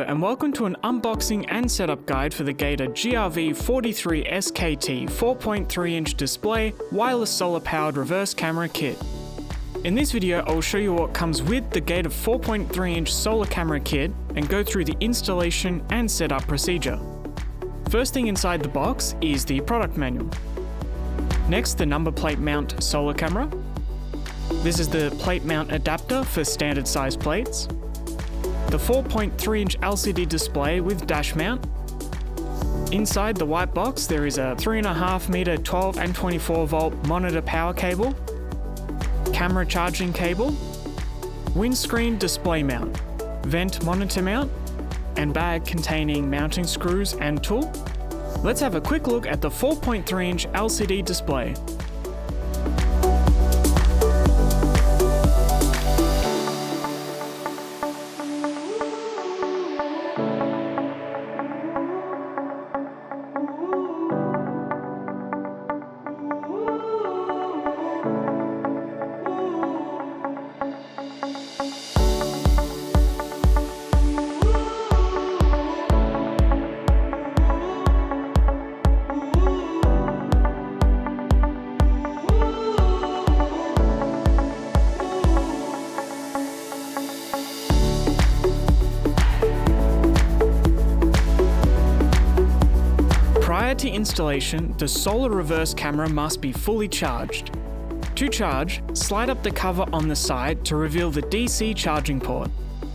and welcome to an unboxing and setup guide for the Gator Grv43Skt 4.3-inch display wireless solar powered reverse camera kit. In this video, I will show you what comes with the Gator 4.3-inch solar camera kit and go through the installation and setup procedure. First thing inside the box is the product manual. Next, the number plate mount solar camera. This is the plate mount adapter for standard size plates. The 4.3-inch LCD display with dash mount. Inside the white box there is a 3.5 meter 12 and 24 volt monitor power cable, camera charging cable, windscreen display mount, vent monitor mount, and bag containing mounting screws and tool. Let's have a quick look at the 4.3-inch LCD display. Prior to installation, the solar reverse camera must be fully charged. To charge, slide up the cover on the side to reveal the DC charging port.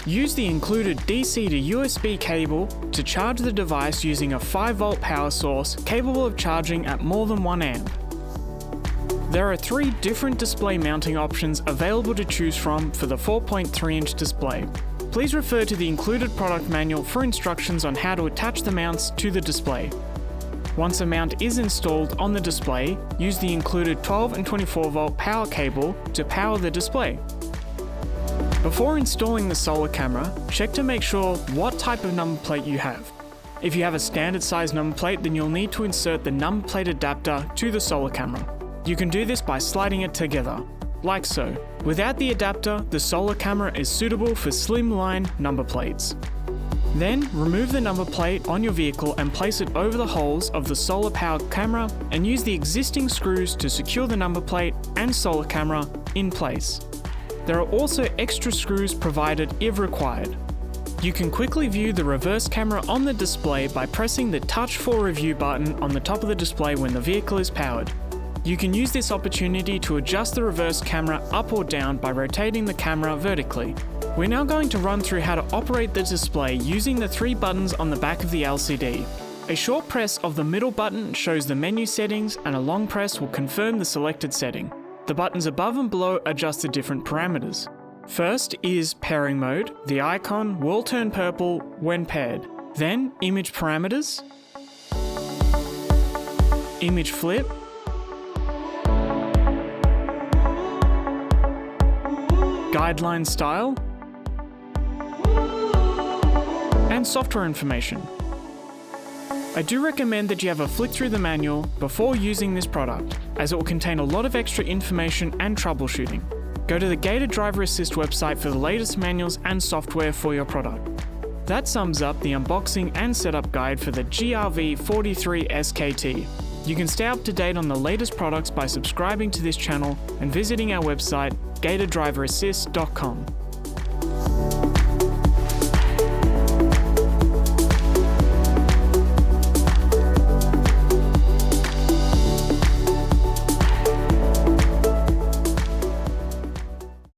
Use the included DC to USB cable to charge the device using a 5-volt power source capable of charging at more than 1 amp. There are 3 different display mounting options available to choose from for the 4.3-inch display. Please refer to the included product manual for instructions on how to attach the mounts to the display. Once a mount is installed on the display, use the included 12 and 24 volt power cable to power the display. Before installing the solar camera, check to make sure what type of number plate you have. If you have a standard size number plate, then you'll need to insert the number plate adapter to the solar camera. You can do this by sliding it together, like so. Without the adapter, the solar camera is suitable for slimline number plates. Then, remove the number plate on your vehicle and place it over the holes of the solar powered camera and use the existing screws to secure the number plate and solar camera in place. There are also extra screws provided if required. You can quickly view the reverse camera on the display by pressing the Touch for Review button on the top of the display when the vehicle is powered. You can use this opportunity to adjust the reverse camera up or down by rotating the camera vertically. We're now going to run through how to operate the display using the 3 buttons on the back of the LCD. A short press of the middle button shows the menu settings and a long press will confirm the selected setting. The buttons above and below adjust the different parameters. First is pairing mode. The icon will turn purple when paired. Then image parameters, image flip, guideline style, and software information. I do recommend that you have a flick through the manual before using this product, as it will contain a lot of extra information and troubleshooting. Go to the Gator Driver Assist website for the latest manuals and software for your product. That sums up the unboxing and setup guide for the Grv43Skt. You can stay up to date on the latest products by subscribing to this channel and visiting our website, GatorDriverAssist.com.